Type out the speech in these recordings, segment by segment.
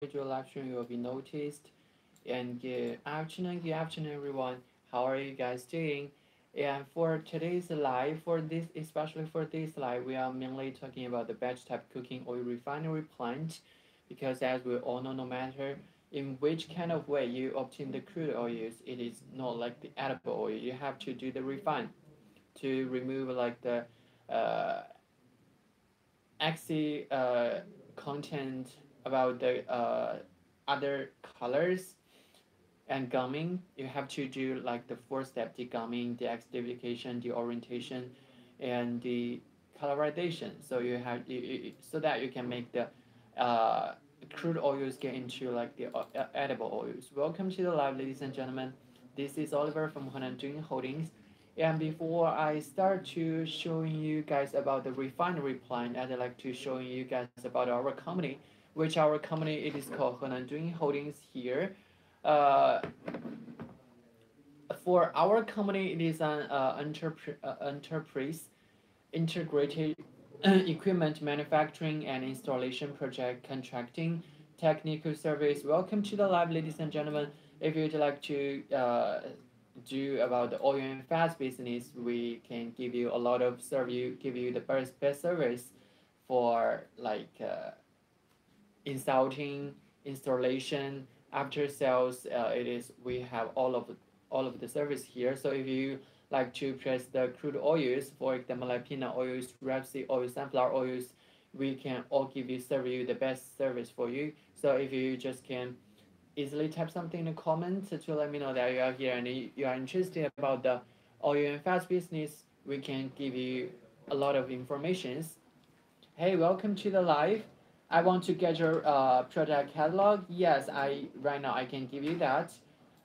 your live stream, you will be noticed. And good afternoon, everyone. How are you guys doing? And for today's live, especially for this live, we are mainly talking about the batch type cooking oil refinery plant, because as we all know, no matter in which kind of way you obtain the crude oils, it is not like the edible oil. You have to do the refine to remove like the uh, axi content about the other colors and gumming. You have to do like the four-step degumming, deacidification, deorientation, and the colorization. So so that you can make the crude oils get into like the edible oils. Welcome to the live, ladies and gentlemen. This is Oliver from Henan Holdings. And before I start to showing you guys about the refinery plant, I'd like to showing you guys about our company, which our company it is called Henan Holdings here. Uh, for our company, it is an enterprise integrated equipment manufacturing and installation project contracting technical service. Welcome to the live, ladies and gentlemen. If you'd like to do about the oil and fats business, we can give you a lot of give you the best service for like installation, after sales. It is we have all of the service here. So if you like to press the crude oils, for example, like peanut oils, rapeseed oils, sunflower oils, we can all serve you the best service for you. So if you just can easily type something in the comments to let me know that you are here and you are interested about the oil and fats business, we can give you a lot of informations. Hey, welcome to the live. I want to get your product catalog. Yes, I right now I can give you that.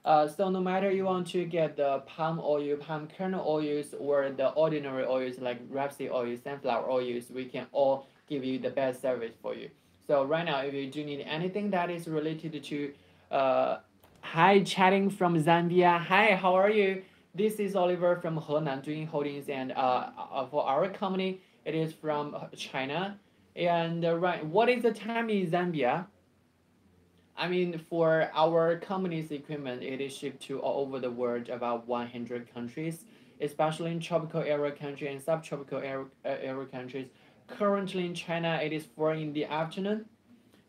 So no matter you want to get the palm oil, palm kernel oils, or the ordinary oils like rapeseed oil, sunflower oils, we can all give you the best service for you. So right now, if you do need anything that is related to, uh, hi, chatting from Zambia. Hi, how are you? This is Oliver from Henan doing holdings, and for our company, it is from China. And right, what is the time in Zambia? I mean, for our company's equipment, it is shipped to all over the world, about 100 countries, especially in tropical area countries and subtropical area countries. Currently in China, it is 4 in the afternoon.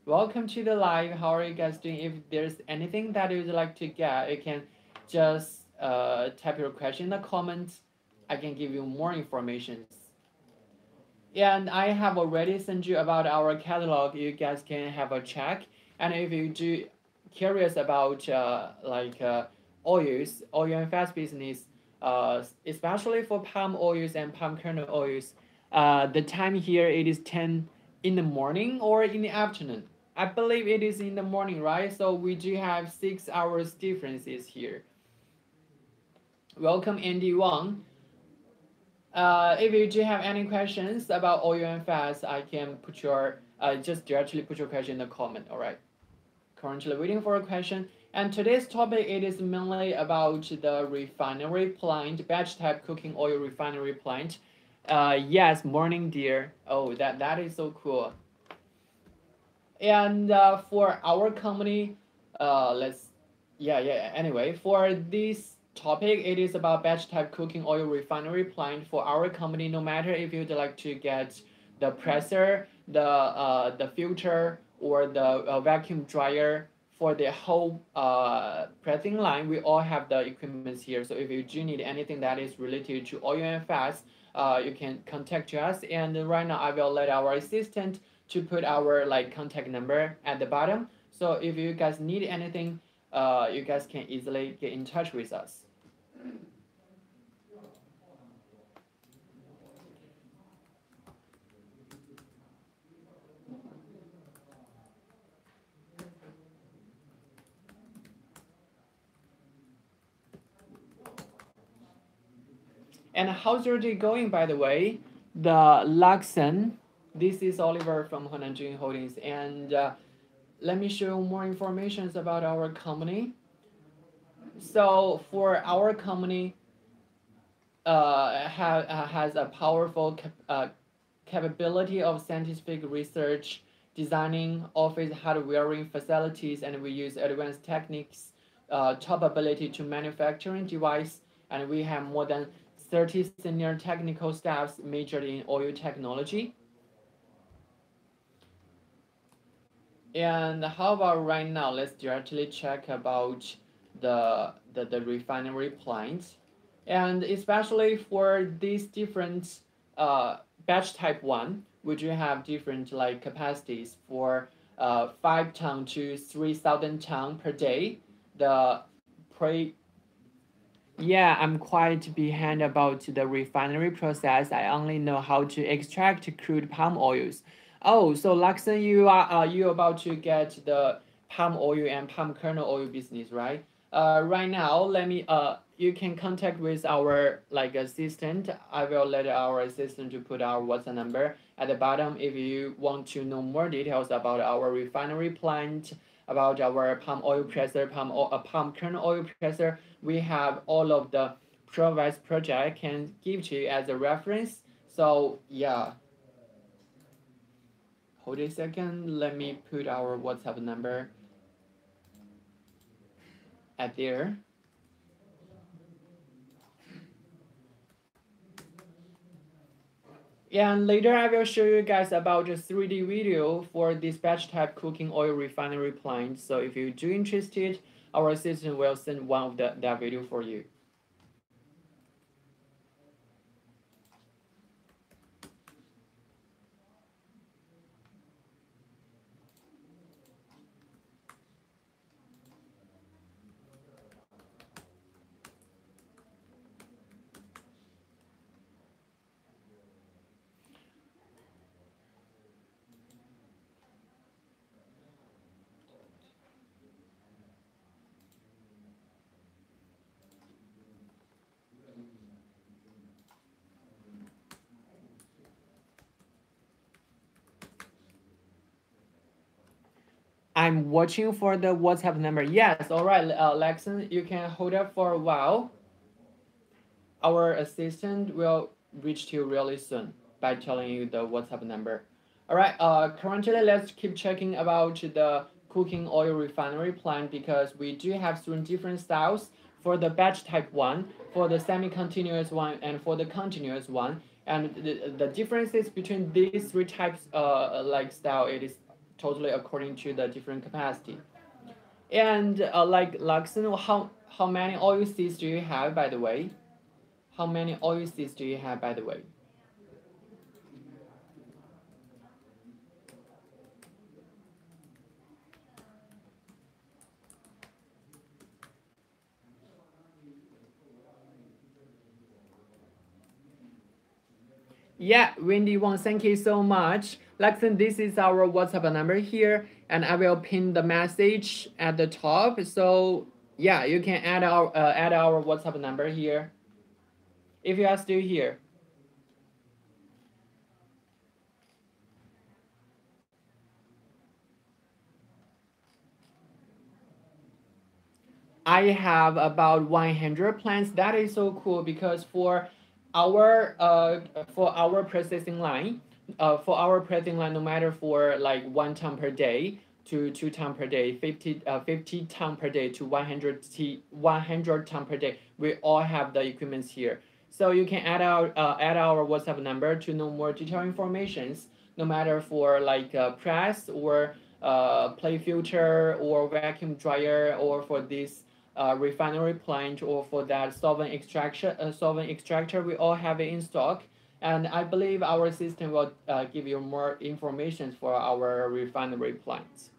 Welcome to the live. How are you guys doing? If there's anything that you'd like to get, you can just type your question in the comments. I can give you more information. And I have already sent you about our catalog. You guys can have a check. And if you do curious about oil and fats business, especially for palm oils and palm kernel oils, the time here it is 10 in the morning or in the afternoon. I believe it is in the morning, right? So we do have 6 hours differences here. Welcome, Andy Wang. If you do have any questions about oil and fats, I can put your just directly put your question in the comment. All right. Currently waiting for a question. And today's topic it is mainly about the refinery plant, batch type cooking oil refinery plant. Yes, morning dear. Oh, that is so cool. And for our company, let's yeah. Anyway, for this topic, it is about batch type cooking oil refinery plant for our company. No matter if you'd like to get the presser, the filter, or the vacuum dryer for the whole pressing line, we all have the equipments here. So if you do need anything that is related to oil and fats, you can contact us. And right now, I will let our assistant to put our like contact number at the bottom. So if you guys need anything, you guys can easily get in touch with us. And how's your day going, by the way? The Luxon. This is Oliver from Henan Holdings, and let me show you more information about our company. So for our company, has a powerful capability of scientific research designing office hardware facilities, and we use advanced techniques, top ability to manufacturing device, and we have more than 30 senior technical staffs majored in oil technology. And how about right now? Let's directly check about the refinery plant, and especially for these different batch type one, we do have different like capacities for 5 ton to 3,000 ton per day. The pre Yeah, I'm quite behind about the refinery process. I only know how to extract crude palm oils. Oh, so Lakson, you about to get the palm oil and palm kernel oil business, right? Right now, let me you can contact with our like assistant. I will let our assistant to put our WhatsApp number at the bottom if you want to know more details about our refinery plant, about our palm oil presser, palm kernel oil presser. We have all of the Provise project can give to you as a reference. So yeah, hold a second. Let me put our WhatsApp number at there. And later I will show you guys about the 3D video for this batch type cooking oil refinery plant. So if you do interested, our assistant will send one of that video for you. I'm watching for the WhatsApp number. Yes, all right, Lexon, you can hold up for a while. Our assistant will reach to you really soon by telling you the WhatsApp number. All right, currently let's keep checking about the cooking oil refinery plant because we do have three different styles for the batch type one, for the semi-continuous one, and for the continuous one. And the differences between these three types like style, it is totally according to the different capacity. And like Luxon, how many oil seeds do you have, by the way? How many oil seeds do you have, by the way? Yeah, Wendy Wong, thank you so much. Lexon, this is our WhatsApp number here, and I will pin the message at the top. So yeah, you can add our WhatsApp number here if you are still here. I have about 100 plants. That is so cool because for our processing line, no matter for like 1 ton per day to 2 ton per day, 50 ton per day to 100 ton per day, we all have the equipments here. So you can add our WhatsApp number to know more detailed informations, no matter for like press or play filter or vacuum dryer or for this refinery plant or for that solvent extractor, we all have it in stock. And I believe our system will give you more information for our refinery plants.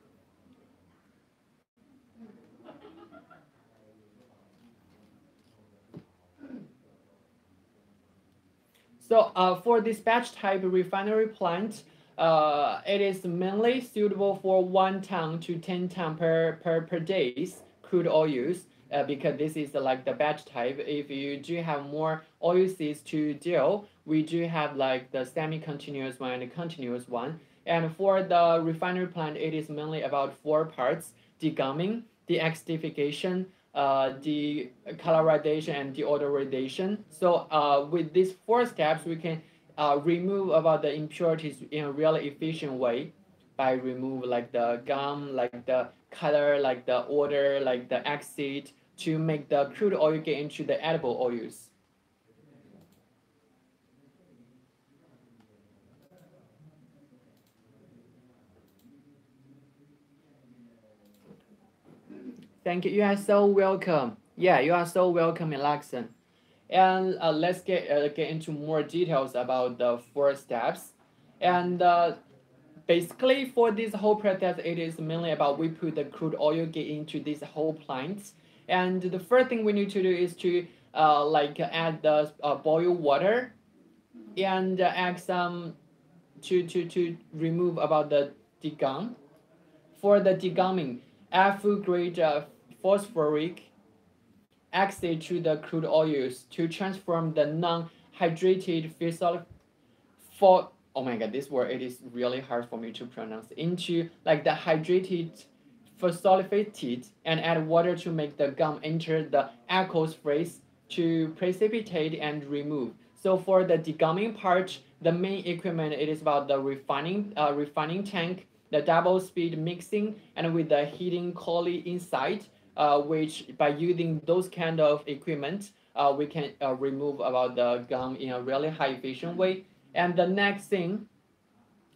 So for this batch type refinery plant, it is mainly suitable for 1 ton to 10 ton per days crude oil use. Because this is like the batch type. If you do have more oil seeds to deal, we do have like the semi-continuous one and the continuous one. And for the refinery plant, it is mainly about 4 parts: degumming, deacidification, decolorization, and deodorization. So with these 4 steps, we can remove about the impurities in a really efficient way. by remove like the gum, like the color, like the odor, like the acid to make the crude oil get into the edible oils. Thank you. You are so welcome. Yeah, you are so welcome, Alexa. And let's get into more details about the 4 steps. And basically, for this whole process, it is mainly about we put the crude oil get into these whole plants. And the first thing we need to do is to like add the boil water and add some to remove about the degum. For the degumming, add food grade phosphoric acid to the crude oils to transform the non-hydrated for oh my god, this word it is really hard for me to pronounce into like the hydrated phospholated and add water to make the gum enter the aqueous phase to precipitate and remove. So for the degumming part, the main equipment it is about the refining tank, the double speed mixing, and with the heating collie inside, which by using those kind of equipment, we can remove about the gum in a really high efficient way. And the next thing,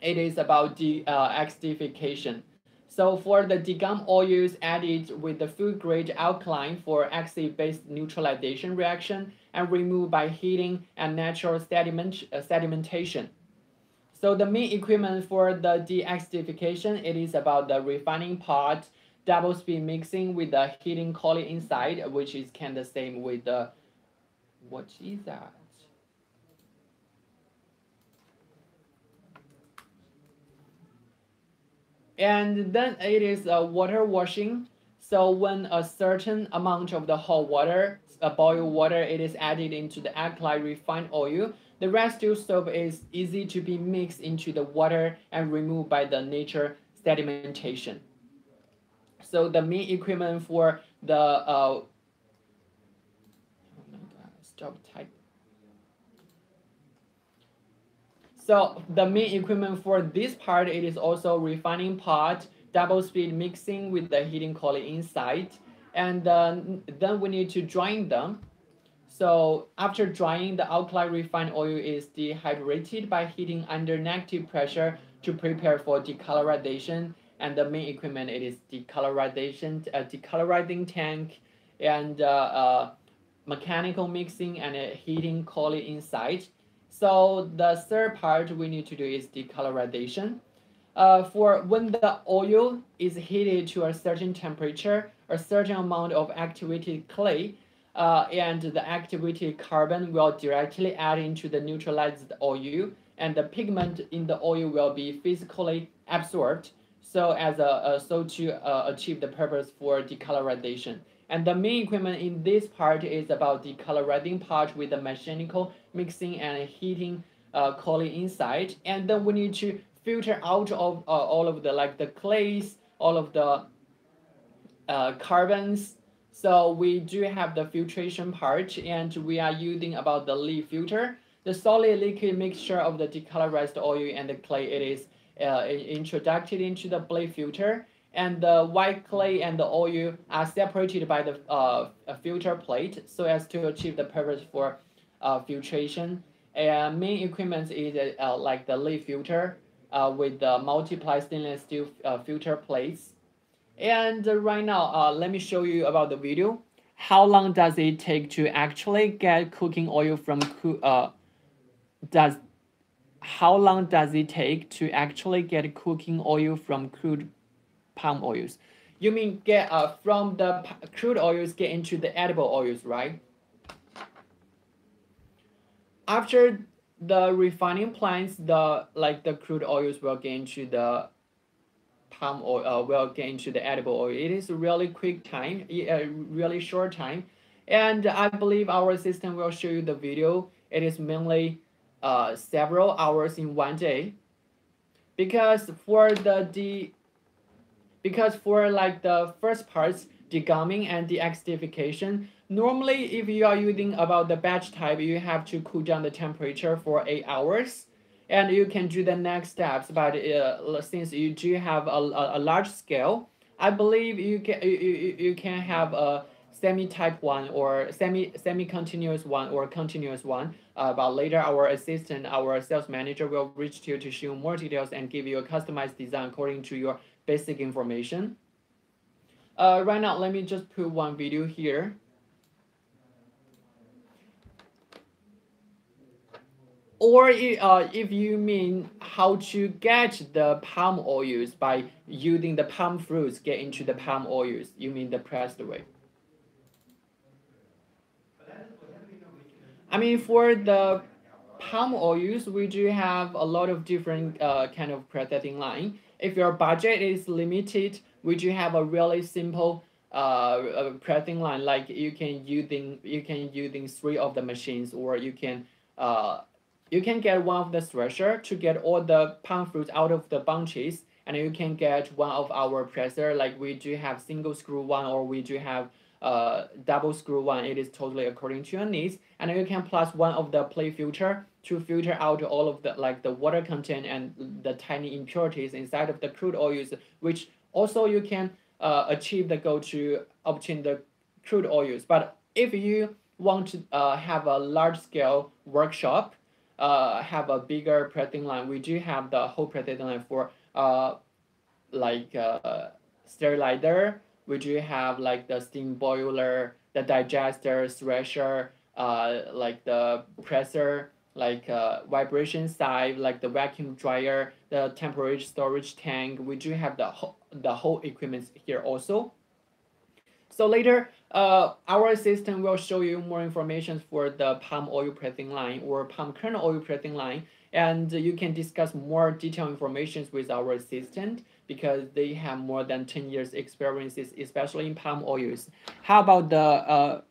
it is about the acidification. So for the degum oils added with the food grade alkaline for acid-based neutralization reaction and removed by heating and natural sedimentation. So the main equipment for the deacidification, it is about the refining pot, double speed mixing with the heating collie inside, which is kind of the same with the, what is that? And then it is water washing. So when a certain amount of the hot water, boiled water, it is added into the alkaline refined oil, the residue soap is easy to be mixed into the water and removed by the nature sedimentation. So the main equipment for the oh my god, stop typing. So the main equipment for this part, it is also refining pot, double speed mixing with the heating collie inside, and then we need to drying them. So after drying, the alkaline refined oil is dehydrated by heating under negative pressure to prepare for decolorization. And the main equipment it is decolorizing tank, and mechanical mixing and heating collie inside. So the third part we need to do is decolorization. For when the oil is heated to a certain temperature, a certain amount of activated clay and the activated carbon will directly add into the neutralized oil, and the pigment in the oil will be physically absorbed so as so to achieve the purpose for decolorization. And the main equipment in this part is about the colorizing part with the mechanical mixing and heating collie inside. And then we need to filter out of all of the like the clays, all of the carbons. So we do have the filtration part, and we are using about the leaf filter. The solid liquid mixture of the decolorized oil and the clay, it is introduced into the blade filter, and the white clay and the oil are separated by the filter plate so as to achieve the purpose for filtration. And main equipment is like the leaf filter with the multiply stainless steel filter plates. And right now, let me show you about the video. How long does it take to actually get cooking oil from how long does it take to actually get cooking oil from crude palm oils? You mean get from the crude oils get into the edible oils, right? After the refining plants, the crude oils will get into the palm oil, will get into the edible oil. It is a really quick time, really short time, and I believe our system will show you the video. It is mainly several hours in one day, because for like the first parts, degumming and deacidification, normally if you are using about the batch type, you have to cool down the temperature for 8 hours. and you can do the next steps. But since you do have a large scale, I believe you can have a semi-type one or semi-continuous one or continuous one. But later our assistant, our sales manager will reach to you to show more details and give you a customized design according to your basic information. Right now, let me just put one video here. Or if you mean how to get the palm oils by using the palm fruits get into the palm oils, you mean the pressed way. I mean, for the palm oils, we do have a lot of different kind of processing line. If your budget is limited, we do have a really simple pressing line. Like you can using three of the machines, or you can get one of the thresher to get all the palm fruits out of the bunches, and you can get one of our presser. Like we do have single screw one, or we do have double screw one. It is totally according to your needs, and you can plus one of the plate filter to filter out all of the like the water content and the tiny impurities inside of the crude oils, which also you can achieve the goal to obtain the crude oils. But if you want to have a large scale workshop, have a bigger pressing line, we do have the whole pressing line for like sterilizer. We do have like the steam boiler, the digester, thresher, like the presser, like vibration sieve, like the vacuum dryer, the temperature storage tank. We do have the whole equipment here also. So later, our assistant will show you more information for the palm oil pressing line or palm kernel oil pressing line, and you can discuss more detailed information with our assistant because they have more than 10 years experiences, especially in palm oils. How about the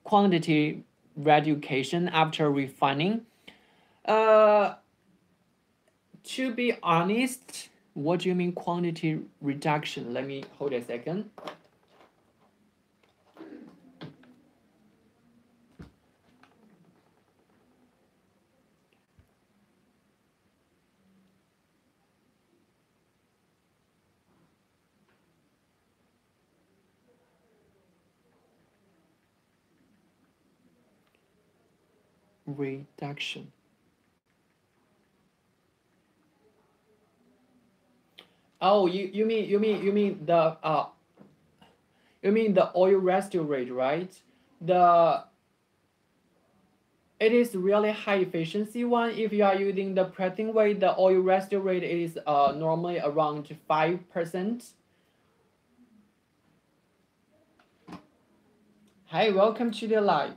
quantity reduction after refining? To be honest, what do you mean quantity reduction? Let me hold a second. Reduction. Oh, you mean the oil residue rate, right? It is really high efficiency one. If you are using the pressing way, the oil residue rate is normally around 5%. Hi, welcome to the live.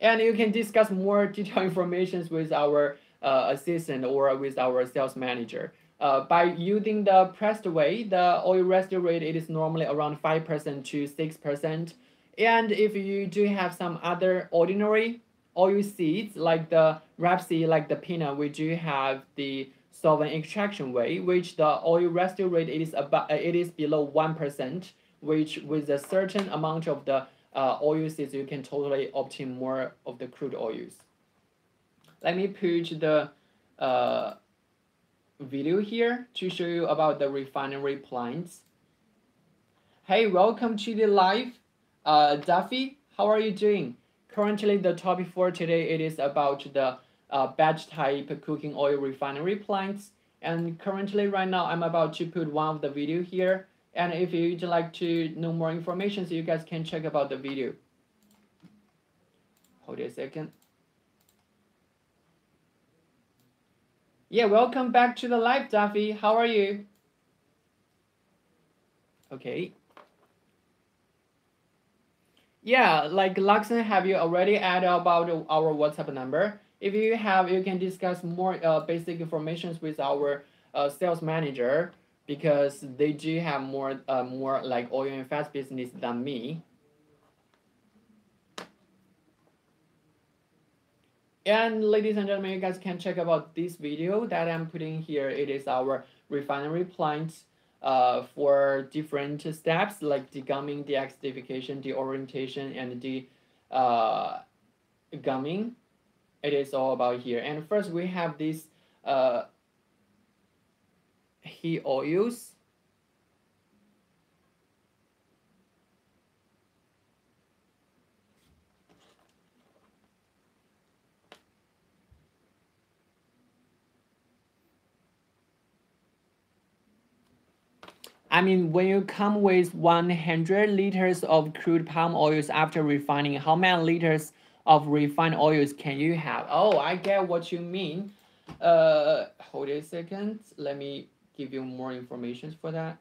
And you can discuss more detailed information with our assistant or with our sales manager. By using the pressed way, the oil residue rate it is normally around 5% to 6%. And if you do have some other ordinary oil seeds like the rapeseed, like the peanut, we do have the solvent extraction way, which the oil residue rate it is below 1%, which with a certain amount of the oil seeds, you can totally obtain more of the crude oils. Let me put the video here to show you about the refinery plants. Hey, welcome to the live. Duffy, how are you doing? Currently, the topic for today it is about the batch type cooking oil refinery plants. And currently, right now, I'm about to put one of the video here. And if you'd like to know more information, so you guys can check about the video. Hold a second. Yeah, welcome back to the live, Duffy. How are you? Okay. Yeah, like Luxon, have you already added about our WhatsApp number? If you have, you can discuss more basic information with our sales manager, because they do have more like oil and fat business than me. And ladies and gentlemen, you guys can check about this video that I'm putting here. It is our refinery plant for different steps like degumming, deacidification, deorientation, and gumming. It is all about here. And first we have this uh, he oils. I mean, when you come with 100 liters of crude palm oils after refining, how many liters of refined oils can you have? Oh, I get what you mean. Hold a second. Let me give you more information for that.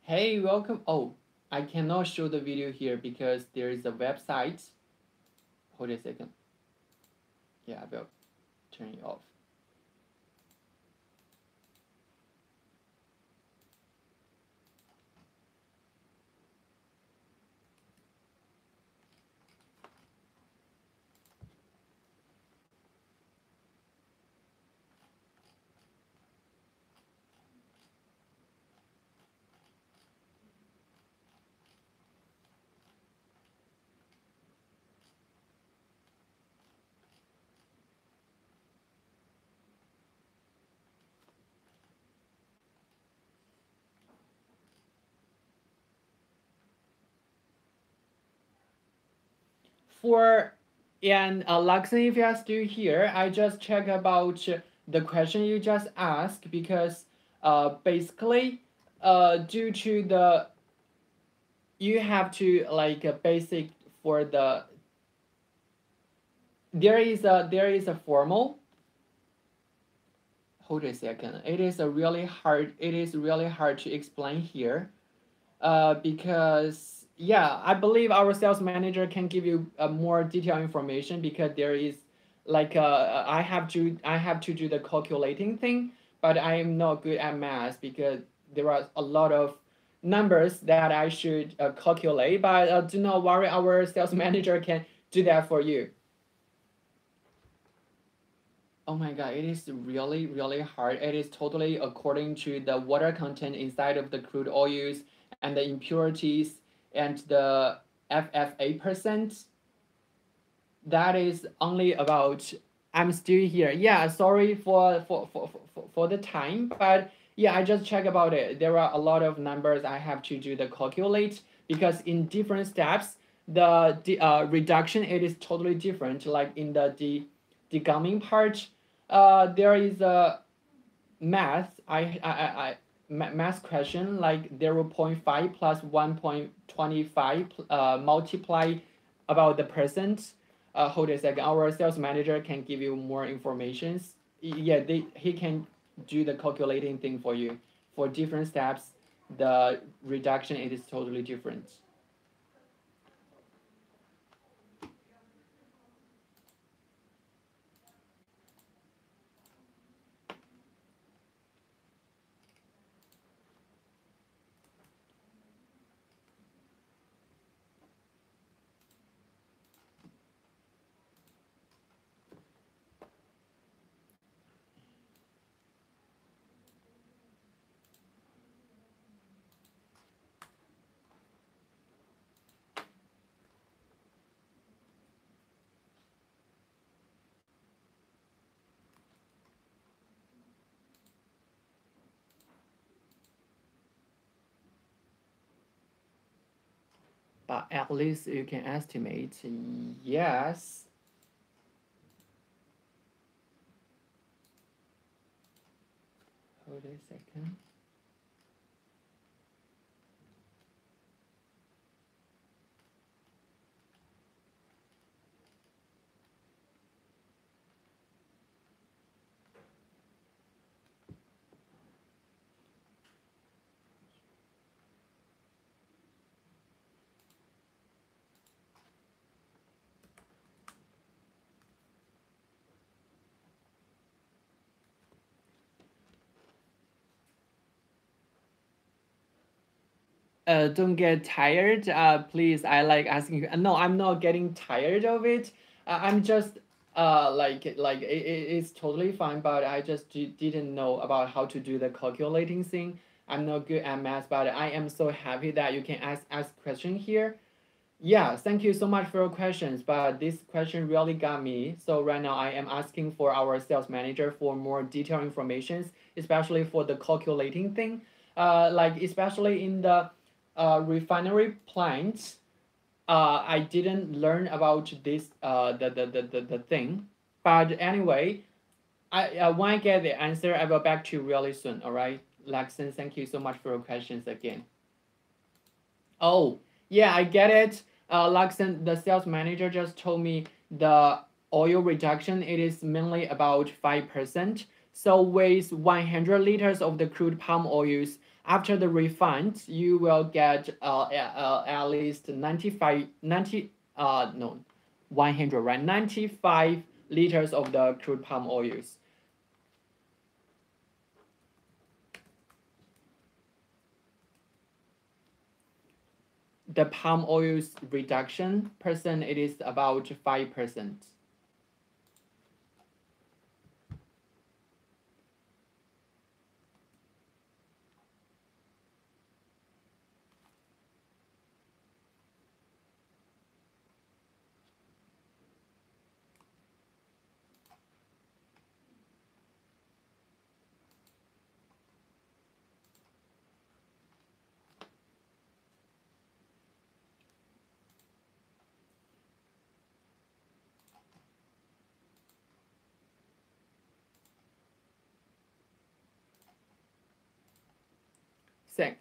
Hey, welcome. Oh, I cannot show the video here because there is a website. Hold a second. Yeah, I will turn it off. For and Luxon, if you are still here, I just check about the question you just asked because basically due to the you have to like a basic for the there is a formal. Hold a second. It is really hard to explain here because yeah, I believe our sales manager can give you more detailed information because there is like I have to do the calculating thing, but I am not good at math because there are a lot of numbers that I should calculate. But do not worry, our sales manager can do that for you. Oh my god, it is really, really hard. It is totally according to the water content inside of the crude oils and the impurities and the FFA percent. That is only about. I'm still here. Yeah, sorry for the time, but yeah, I just check about it. There are a lot of numbers I have to do the calculate because in different steps, the reduction it is totally different. Like in the gumming part, there is a math math question like 0.5 plus 1.25 multiply about the percent. Hold a second, our sales manager can give you more informations. Yeah, he can do the calculating thing for you. For different steps, the reduction it is totally different. But at least you can estimate. Yes. Hold a second. Don't get tired. Please, I like asking you. No, I'm not getting tired of it. I'm just it's totally fine, but I just didn't know about how to do the calculating thing. I'm not good at math, but I am so happy that you can ask question here. Yeah, thank you so much for your questions, but this question really got me. So right now I am asking for our sales manager for more detailed information, especially for the calculating thing. Like especially in the refinery plants, I didn't learn about this the thing. But anyway, when I get the answer, I will back to you really soon. All right, Laxon, thank you so much for your questions again. Oh, yeah, I get it. Luxon, the sales manager just told me the oil reduction, it is mainly about 5%. So with 100 liters of the crude palm oils, after the refund, you will get at least 95, 90, no, 100, right? 95 liters of the crude palm oils. The palm oil's reduction percent, it is about 5%.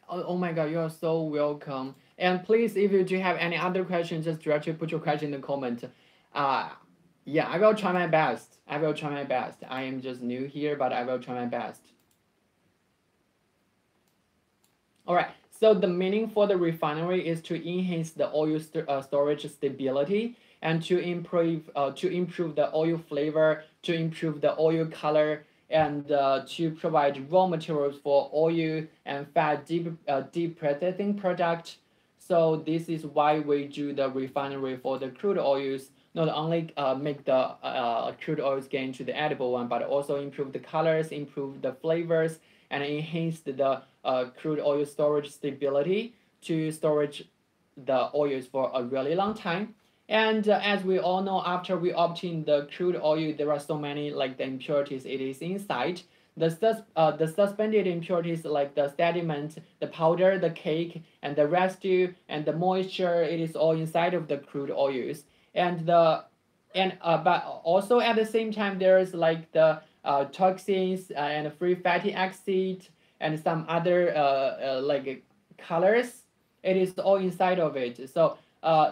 Oh my God, you are so welcome. And please, if you do have any other questions, just directly put your question in the comment. Uh, yeah, I will try my best. I will try my best. I am just new here, but I will try my best. All right. So the meaning for the refinery is to enhance the oil storage stability and to improve the oil flavor, to improve the oil color, and to provide raw materials for oil and fat deep processing product. So this is why we do the refinery for the crude oils. Not only make the crude oils get into the edible one, but also improve the colors, improve the flavors, and enhance the crude oil storage stability to storage the oils for a really long time. And as we all know, after we obtain the crude oil, there are so many like the impurities it is inside. The suspended impurities like the sediment, the powder, the cake, and the residue and the moisture, it is all inside of the crude oils. And but also at the same time, there's like the toxins and free fatty acid and some other like colors. It is all inside of it. So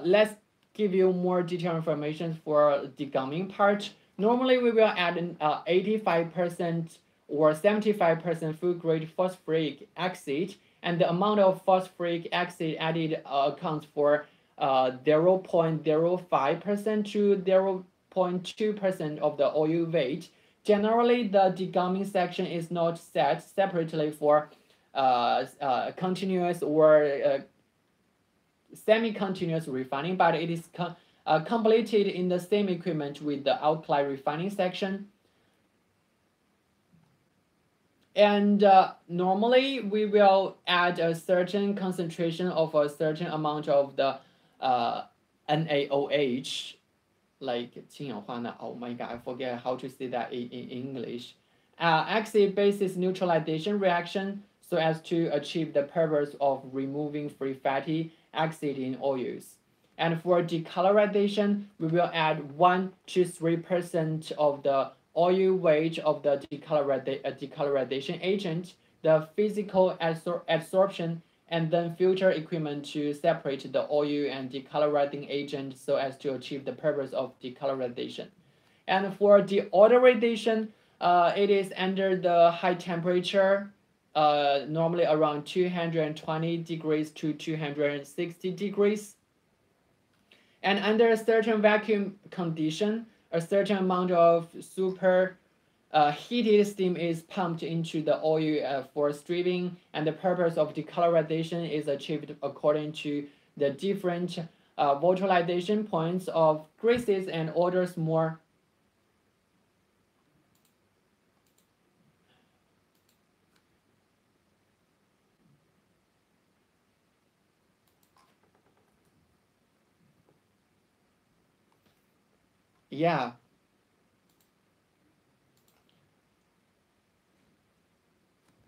let's give you more detailed information for the gumming part. Normally, we will add an 85% or 75% food grade phosphoric acid, and the amount of phosphoric acid added accounts for 0.05% to 0.2% of the oil weight. Generally, the degumming section is not set separately for continuous or semi-continuous refining, but it is completed in the same equipment with the outfly refining section. And normally we will add a certain concentration of a certain amount of the NaOH, like 氢氧化钠. Oh my God, I forget how to say that in English. Acid-basis neutralization reaction so as to achieve the purpose of removing free fatty acid in oils. And for decolorization, we will add 1 to 3% of the oil weight of the decolorization agent, the physical absorption, and then filter equipment to separate the oil and decolorizing agent so as to achieve the purpose of decolorization. And for deodorization, it is under the high temperature, normally around 220 degrees to 260 degrees. And under a certain vacuum condition, a certain amount of heated steam is pumped into the oil for stripping, and the purpose of decolorization is achieved according to the different volatilization points of greases and orders more. Yeah.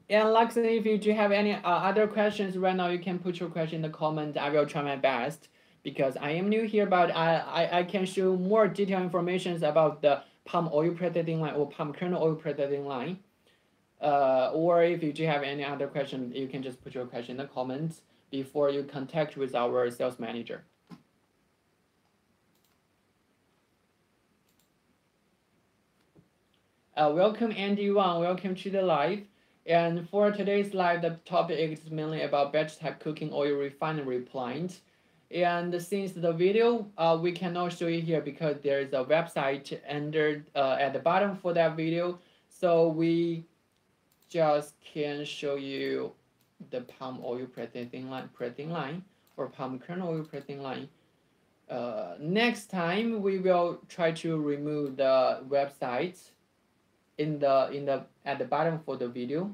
And Luxon, if you do have any other questions right now, you can put your question in the comment. I will try my best because I am new here, but I can show more detailed information about the palm oil processing line or palm kernel oil processing line. Or if you do have any other question, you can just put your question in the comments before you contact with our sales manager. Welcome Andy Wang, welcome to the live. And for today's live, the topic is mainly about batch type cooking oil refinery plant. And since the video, we cannot show it here because there is a website under at the bottom for that video. So we just can show you the palm oil pressing line or palm kernel oil pressing line. Next time we will try to remove the website in the at the bottom for the video.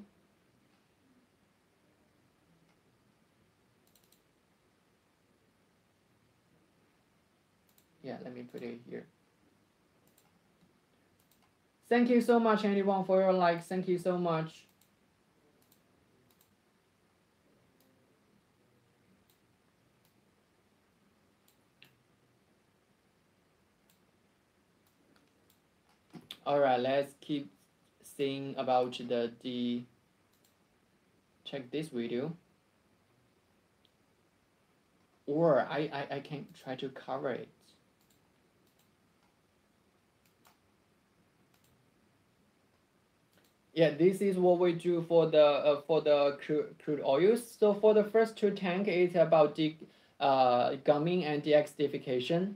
Yeah, let me put it here. Thank you so much, everyone, for your likes. Thank you so much. All right, let's keep seeing about the check this video. Or I can try to cover it. Yeah, this is what we do for the crude oils. So for the first two tank, it's about the gumming and deacidification.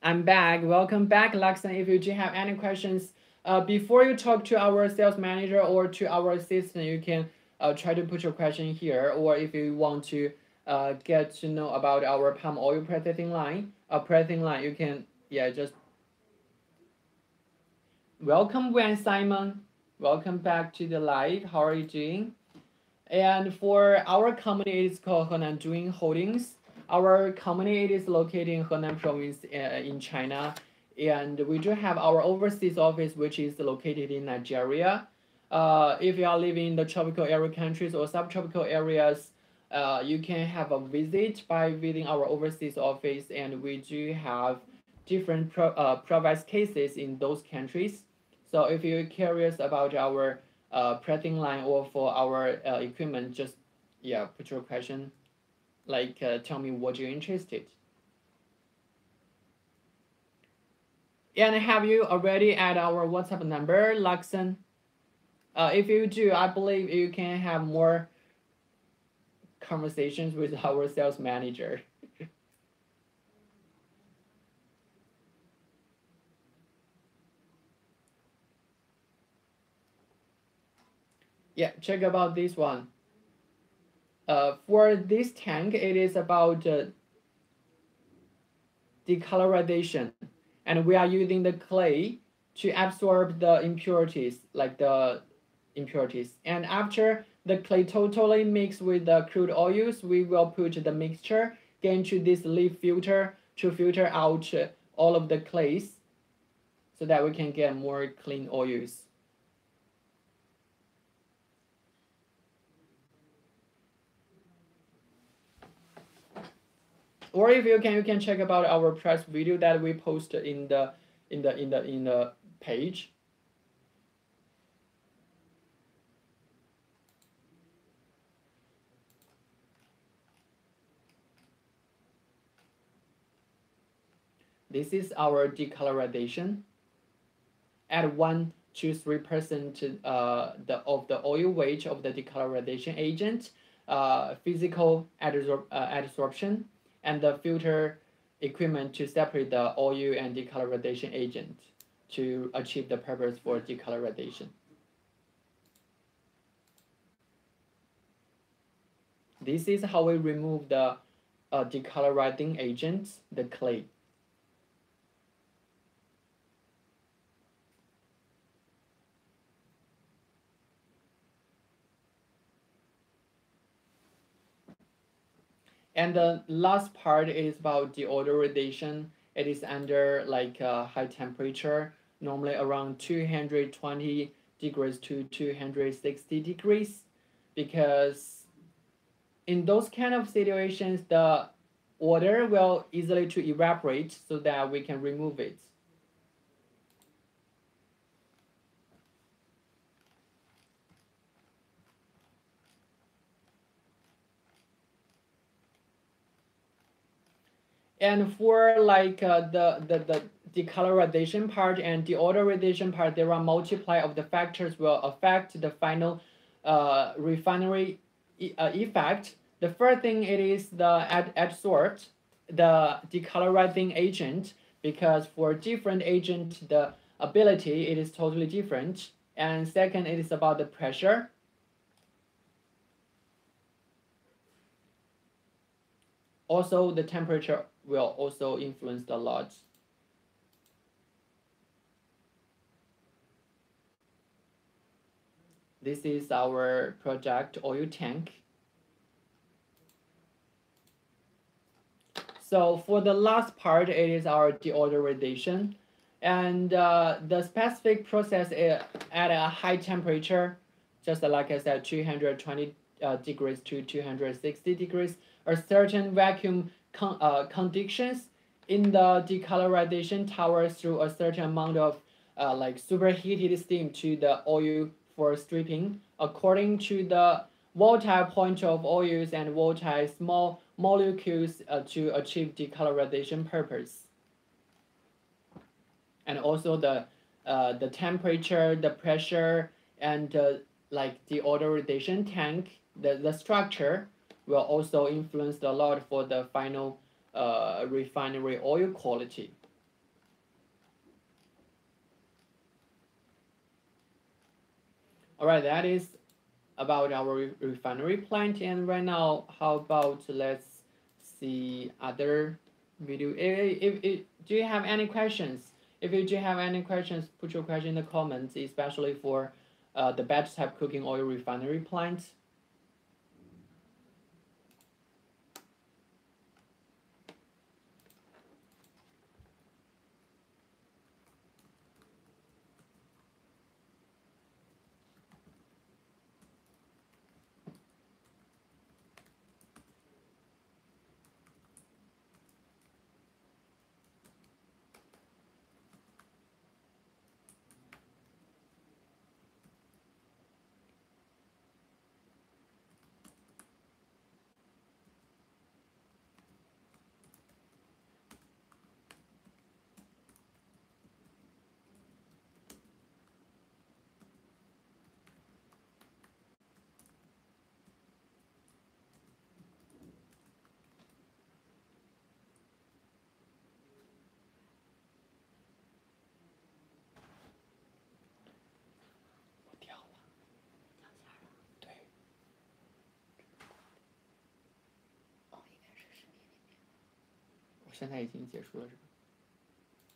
I'm back. Welcome back, Luxon. If you do have any questions, before you talk to our sales manager or to our assistant, you can try to put your question here. Or if you want to get to know about our palm oil processing line, you can just. Welcome, Gwen Simon. Welcome back to the live. How are you doing? And for our company, it is called Henan Doing Holdings. Our company, it is located in Henan province in China. And we do have our overseas office, which is located in Nigeria. If you are living in the tropical area countries or subtropical areas, you can have a visit by visiting our overseas office. And we do have different provides cases in those countries. So if you're curious about our pressing line or for our equipment, just put your question, like tell me what you're interested. And have you already add our WhatsApp number, Luxon? If you do, I believe you can have more conversations with our sales manager. Yeah, check about this one. For this tank, it is about decolorization, and we are using the clay to absorb the impurities, And after the clay totally mixed with the crude oils, we will put the mixture into this leaf filter to filter out all of the clays, so that we can get more clean oils. Or if you can check about our press video that we post in the page. This is our decolorization. At 1 to 3% of the oil weight of the decolorization agent, physical adsorption, and the filter equipment to separate the oil and decolorization agent to achieve the purpose for decolorization. This is how we remove the decolorizing agent, the clay. And the last part is about deodorization. It is under like high temperature, normally around 220 degrees to 260 degrees, because in those kind of situations, the water will easily to evaporate so that we can remove it. And for like the decolorization part and deodorization part, there are multiply of the factors will affect the final refinery effect. The first thing it is the adsorbed, the decolorizing agent, because for different agent the ability it is totally different. And second, it is about the pressure. Also, the temperature will also influence a lot. This is our project oil tank. So for the last part, it is our deodorization. And the specific process is at a high temperature, just like I said, 220 degrees to 260 degrees, a certain vacuum conditions in the decolorization tower through a certain amount of like superheated steam to the oil for stripping, according to the volatile point of oils and volatile small molecules to achieve decolorization purpose. And also the temperature, the pressure, and like the deodorization tank, the structure will also influence a lot for the final refinery oil quality. All right, that is about our refinery plant. And right now, how about let's see other video. Do you have any questions? If you do have any questions, put your question in the comments, especially for the batch type cooking oil refinery plant.现在已经结束了是吧？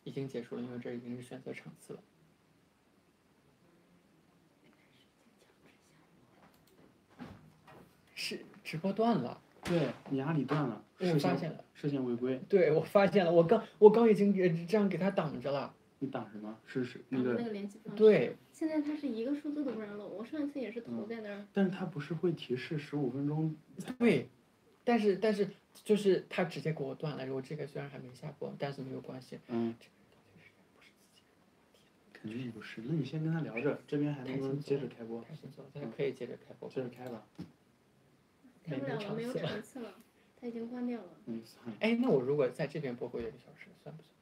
已经结束了，因为这已经是选择场次了。是直播断了。对，你阿里断了，我发现了，涉嫌违规。对，我发现了，我刚已经这样给他挡着了。你挡什么？是那个联系方式。对。现在它是一个数字都不让漏，我上一次也是投在那儿。但是它不是会提示15分钟？对，但是就是他直接给我断了。我这个虽然还没下播，但是没有关系。肯定不是。那你先跟他聊着，这边还能不能接着开播？太轻松了，他可以接着开播。接着开吧。开不了了，没有场次了，他已经关掉了。哎，那我如果在这边播过1个小时，算不算？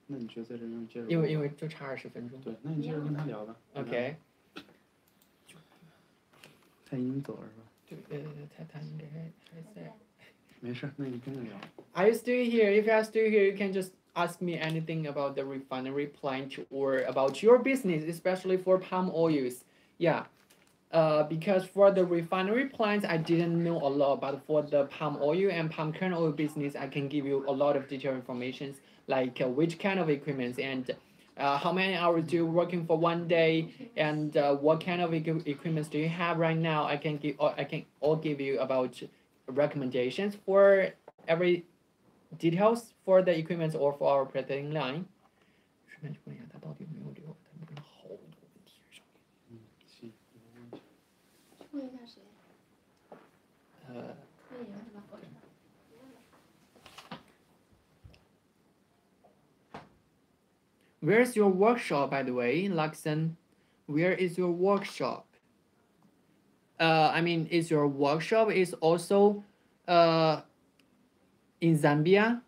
那你觉得在这边接着？因为就差20分钟。对，那你接着跟他聊吧。OK。他已经走了是吧？对，他应该还在。没事，那你跟着聊。Are you still here? If you are still here, you can just ask me anything about the refinery plant or about your business, especially for palm oils. Yeah. Because for the refinery plants, I didn't know a lot, but for the palm oil and palm kernel oil business, I can give you a lot of detailed information, like which kind of equipment and how many hours do you working for one day, and what kind of equipment do you have right now. I can all give you about recommendations for every details for the equipment or for our production line. 顺便问一下，他到底有没有留？他们跟好多问题上面。行，没问题。问一下谁？问你有什么好处？ Where's your workshop, by the way, Luxon? Where is your workshop? I mean, is your workshop is also in Zambia?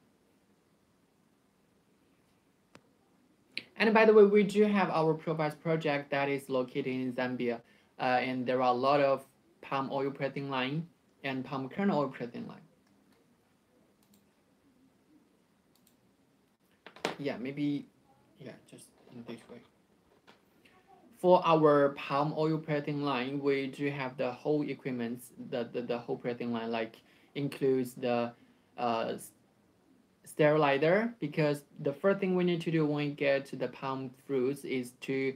And by the way, we do have our Provice project that is located in Zambia, and there are a lot of palm oil pressing line and palm kernel oil pressing line. Yeah, maybe, yeah, just in this way. For our palm oil pressing line, we do have the whole equipment, the whole pressing line, like includes the sterilizer, because the first thing we need to do when we get to the palm fruits is to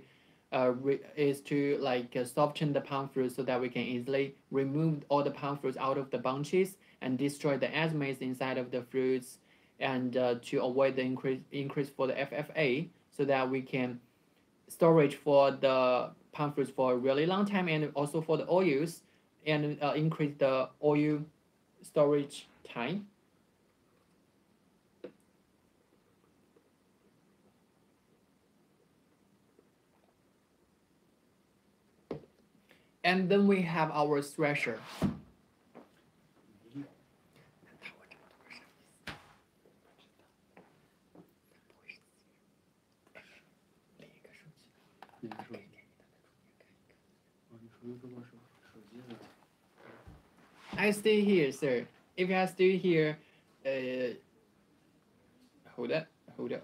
soften the palm fruit so that we can easily remove all the palm fruits out of the bunches and destroy the enzymes inside of the fruits, and to avoid the increase for the FFA, so that we can storage for the palm fruits for a really long time, and also for the oils, and increase the oil storage time. And then we have our thresher. I stay here, sir. If I stay here, hold a second.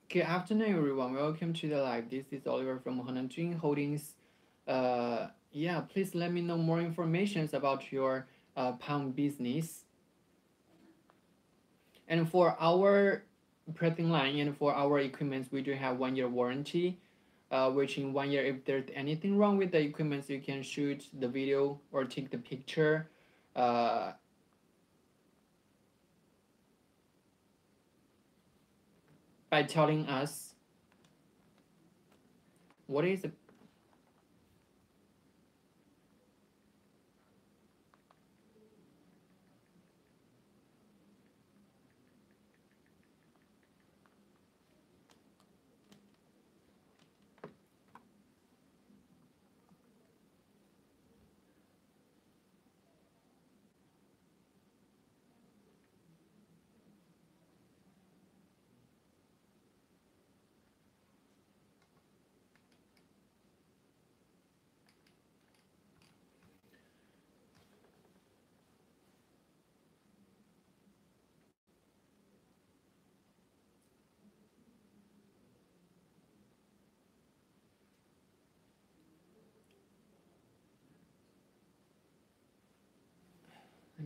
Good afternoon, everyone. Welcome to the live. This is Oliver from Henan Holdings. Yeah, please let me know more information about your palm business. And for our pressing line and for our equipment, we do have 1 year warranty. Which in 1 year, if there's anything wrong with the equipment, you can shoot the video or take the picture. By telling us what is the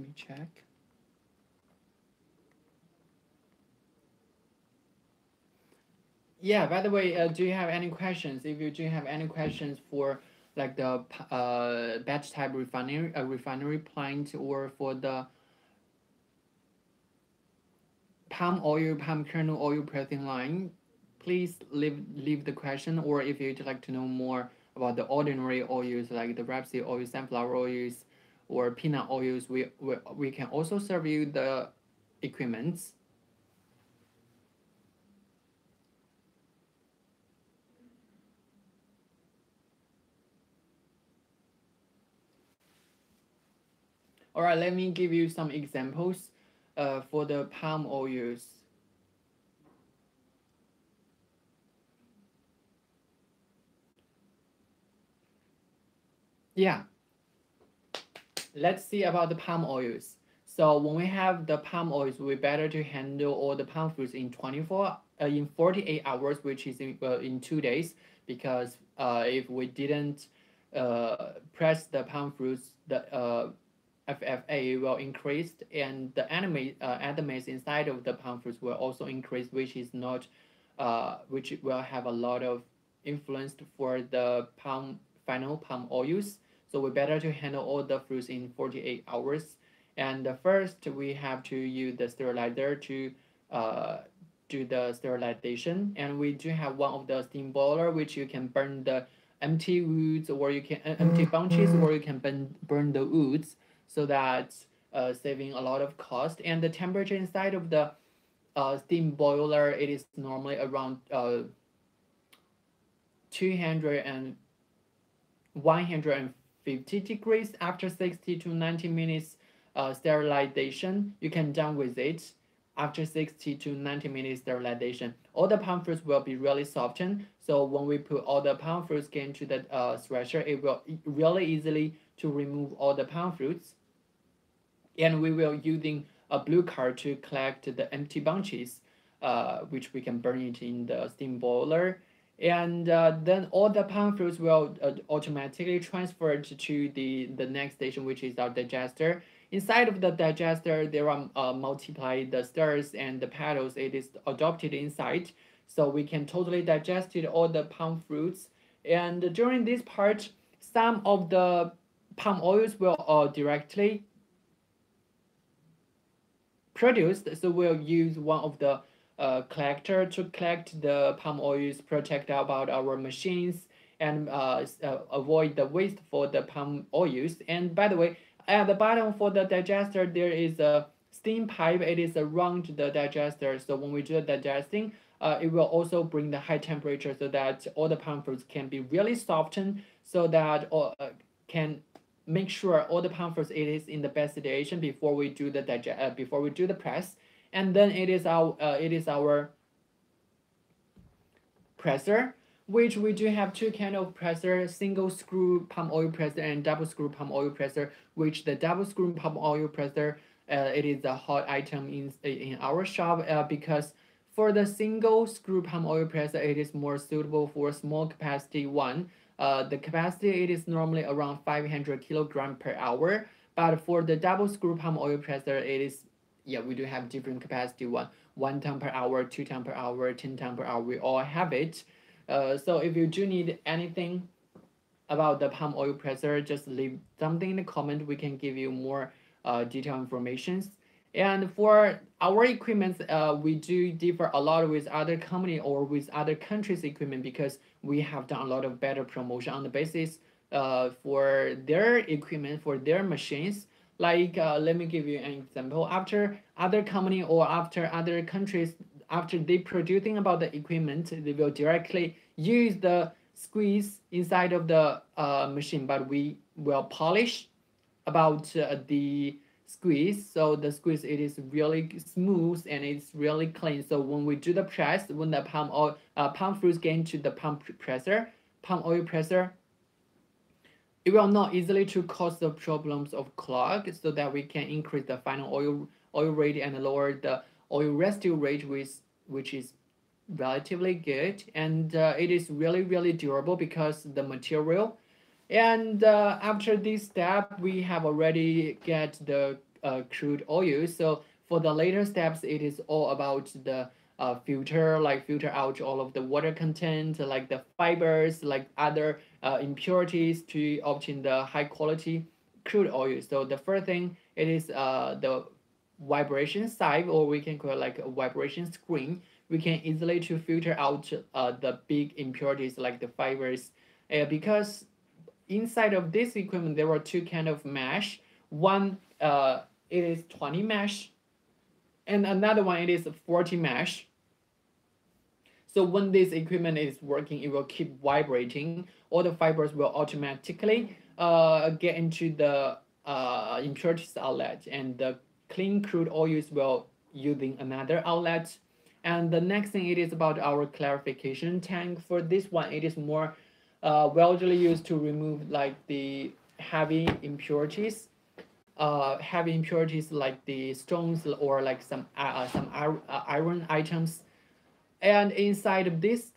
me check. Yeah, by the way, do you have any questions? If you do have any questions for like the batch type refinery plant, or for the palm oil, palm kernel oil pressing line, please leave the question. Or if you'd like to know more about the ordinary oils like the rapeseed oil, sunflower oils, or peanut oils, we can also serve you the equipments. All right, let me give you some examples for the palm oils. Yeah, let's see about the palm oils. So when we have the palm oils, we better to handle all the palm fruits in 48 hours, which is in 2 days, because if we didn't press the palm fruits, the FFA will increase, and the atoms inside of the palm fruits will also increase, which is not, which will have a lot of influence for the final palm oils. So we better to handle all the fruits in 48 hours. And first, we have to use the sterilizer to do the sterilization. And we do have one of the steam boiler, which you can burn the empty woods, or you can empty bunches, or you can burn the woods, so that saving a lot of cost. And the temperature inside of the steam boiler, it is normally around 200 and 150 degrees. After 60 to 90 minutes sterilization, you can done with it. After 60 to 90 minutes sterilization, all the palm fruits will be really softened. So when we put all the palm fruits into the thresher, it will really easily to remove all the palm fruits. And we will using a blue card to collect the empty bunches, which we can burn it in the steam boiler. And then all the palm fruits will automatically transfer to the next station, which is our digester. Inside of the digester, there are multiply the stars and the petals. It is adopted inside, so we can totally digest it, all the palm fruits. And during this part, some of the palm oils will directly produced. So we'll use one of the collector to collect the palm oils, protect about our machines, and avoid the waste for the palm oils. And by the way, at the bottom for the digester, there is a steam pipe. It is around the digester. So when we do the digesting, it will also bring the high temperature, so that all the palm fruits can be really softened, so that can make sure all the palm fruits it is in the best situation before we do the before we do the press. And then it is our presser, which we do have two kind of presser: single screw palm oil presser and double screw palm oil presser. Which the double screw palm oil presser, it is a hot item in our shop, because for the single screw palm oil presser, it is more suitable for small capacity one. The capacity it is normally around 500 kilogram per hour, but for the double screw palm oil presser, it is, yeah, we do have different capacity, 1 ton per hour, 2 ton per hour, 10 ton per hour. We all have it. So if you do need anything about the palm oil presser, just leave something in the comment. We can give you more detailed information. And for our equipment, we do differ a lot with other company or with other countries' equipment, because we have done a lot of better promotion on the basis for their equipment, for their machines. Like let me give you an example. After other company or after other countries, after they producing about the equipment, they will directly use the squeeze inside of the machine, but we will polish about the squeeze. So the squeeze, it is really smooth and it's really clean. So when we do the press, when the palm fruits get into the palm oil presser, it will not easily to cause the problems of clog, so that we can increase the final oil rate and lower the oil residue rate, which is relatively good. And it is really durable because the material. And after this step, we have already get the crude oil. So for the later steps, it is all about the filter out all of the water content, like the fibers, like other impurities to obtain the high quality crude oil. So the first thing it is the vibration sieve, or we can call it like a vibration screen. We can easily to filter out the big impurities like the fibers, because inside of this equipment there are two kind of mesh. One it is 20 mesh, and another one it is 40 mesh. So when this equipment is working, it will keep vibrating. All the fibers will automatically get into the impurities outlet, and the clean crude oils will using another outlet. And the next thing it is about our clarification tank. For this one, it is more widely used to remove like the heavy impurities like the stones or like some iron items. And inside of this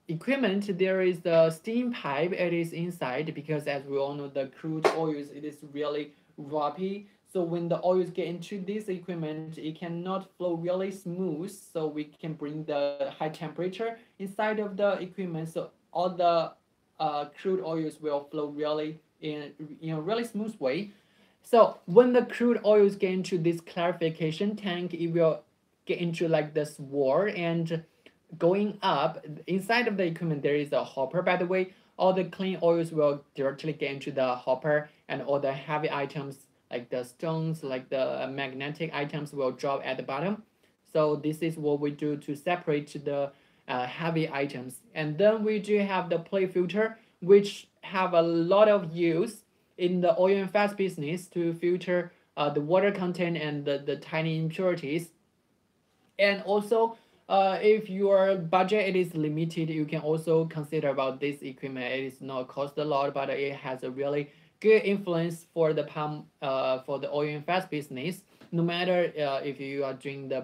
equipment, there is the steam pipe. It is inside because, as we all know, the crude oils it is really ropey. So when the oils get into this equipment, it cannot flow really smooth. So we can bring the high temperature inside of the equipment. So all the crude oils will flow really in a really smooth way. So when the crude oils get into this clarification tank, it will get into like this war and going up inside of the equipment. There is a hopper, by the way. All the clean oils will directly get into the hopper, and all the heavy items like the stones, like the magnetic items will drop at the bottom. So this is what we do to separate the heavy items. And then we do have the plate filter, which have a lot of use in the oil and fat business to filter the water content and the tiny impurities. And also, if your budget it is limited, you can also consider about this equipment. It is not cost a lot, but it has a really good influence for the for the oil and fat business. No matter if you are doing the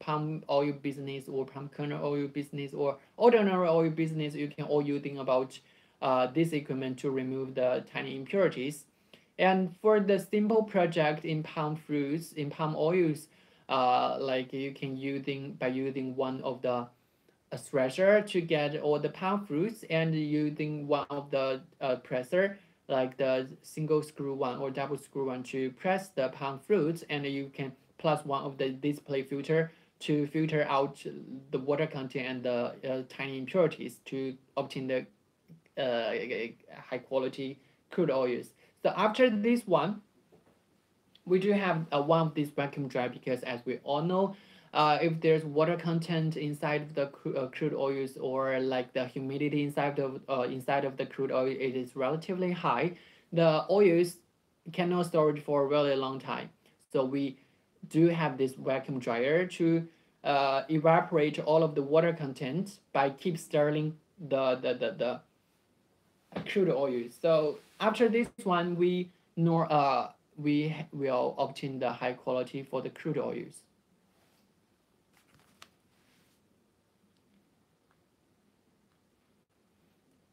palm oil business or palm kernel oil business or ordinary oil business, you can all you think about this equipment to remove the tiny impurities. And for the simple project in palm fruits, in palm oils, like you can using one of the a thresher to get all the palm fruits, and using one of the presser like the single screw one or double screw one to press the palm fruits, and you can plus one of the display filter to filter out the water content and the tiny impurities to obtain the high quality crude oils. So after this one, we do have one of these vacuum dry, because as we all know, if there's water content inside of the crude oils, or like the humidity inside of the crude oil, it is relatively high. The oils cannot store it for a really long time. So we do have this vacuum dryer to evaporate all of the water content by keep stirring the crude oils. So after this one, we will obtain the high quality for the crude oils.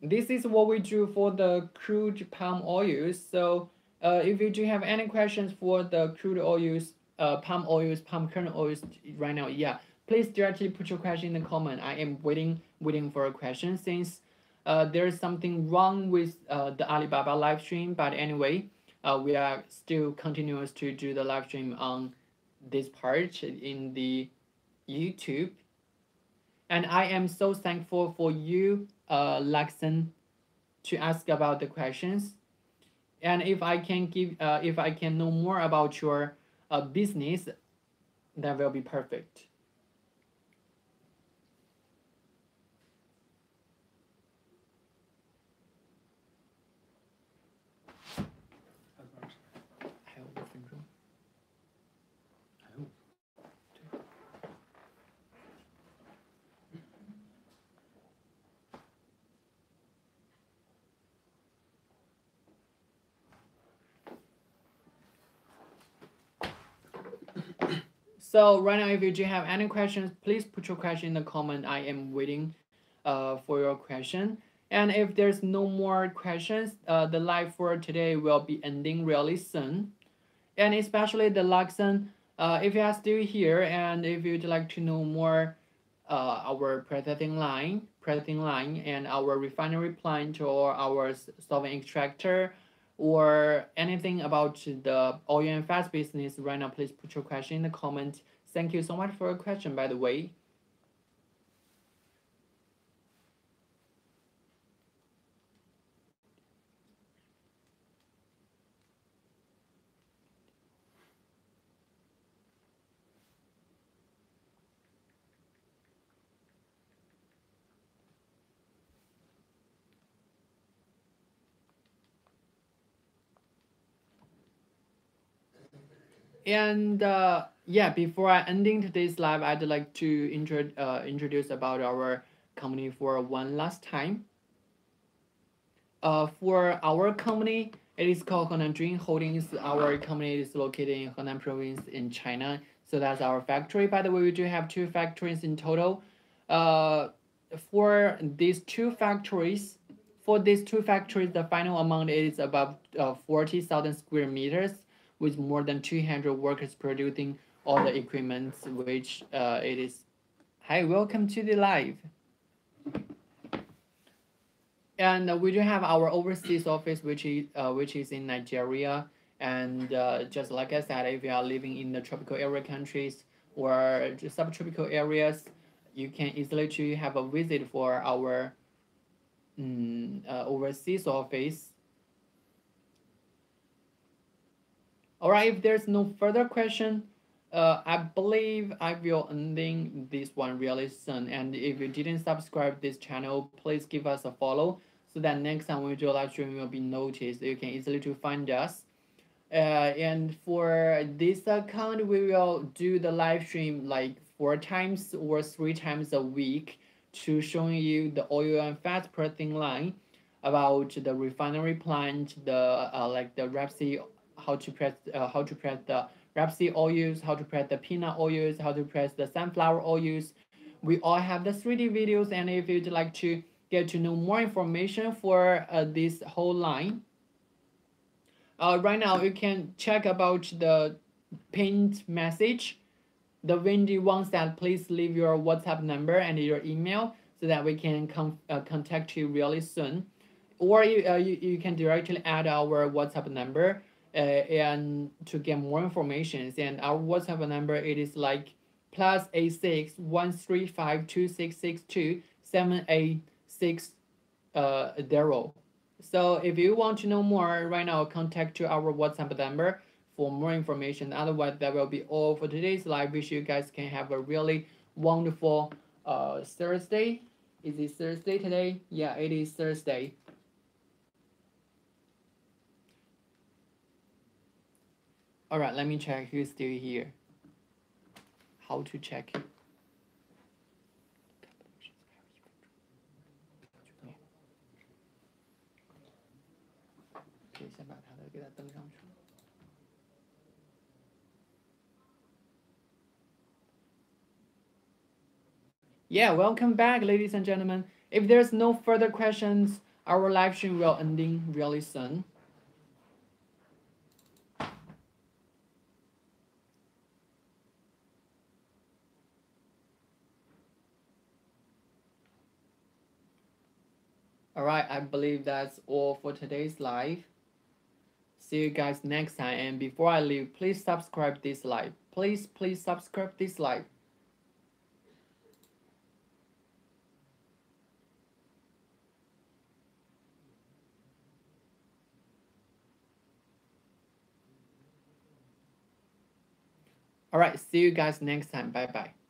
This is what we do for the crude palm oils. So if you do have any questions for the crude oils, palm kernel oils right now, yeah, please directly put your question in the comment. I am waiting for a question, since there is something wrong with the Alibaba live stream. But anyway, we are still continuous to do the live stream on this part in the YouTube. And I am so thankful for you, Laxon, to ask about the questions. And if I can know more about your business, that will be perfect. So right now, if you do have any questions, please put your question in the comment. I am waiting for your question. And if there's no more questions, the live for today will be ending really soon. and especially the Luxon. If you are still here and if you'd like to know more our processing line and our refinery plant or our solvent extractor or anything about the oil and fat business right now, please put your question in the comment. Thank you so much for your question, by the way. And yeah, before I ending today's live, I'd like to introduce about our company for one last time. For our company, it is called Henan Dream Holdings. Our company is located in Henan province in China. So that's our factory. By the way, we do have two factories in total. Uh, for these two factories, the final amount is about 40,000 square meters with more than 200 workers producing all the equipment, which it is. Hi, welcome to the live. And we do have our overseas office, which is in Nigeria. And just like I said, if you are living in the tropical area countries or subtropical areas, you can easily to have a visit for our overseas office. All right, if there's no further question, I believe I will ending this one really soon. And if you didn't subscribe this channel, please give us a follow so that next time we do a live stream will be noticed. You can easily to find us. And for this account, we will do the live stream like 4 times or 3 times a week to showing you the oil and fat processing line, about the refinery plant, the like the rapeseed, how to press the rapeseed oils, how to press the peanut oils, how to press the sunflower oils. We all have the 3D videos, and if you'd like to get to know more information for this whole line, right now you can check about the pinned message. The Wendy wants that please leave your WhatsApp number and your email so that we can contact you really soon. Or you can directly add our WhatsApp number and to get more information. And our WhatsApp number, it is like +86 135 2662 786 0. So if you want to know more right now, contact to our WhatsApp number for more information. Otherwise, that will be all for today's live. Wish you guys can have a really wonderful Thursday. Is it Thursday today? Yeah, it is Thursday. All right, let me check who's still here. How to check it? Yeah, welcome back, ladies and gentlemen. If there's no further questions, our live stream will ending really soon. All right, I believe that's all for today's live. See you guys next time. And before I leave, please subscribe this live. Please subscribe this live. All right, see you guys next time. Bye bye.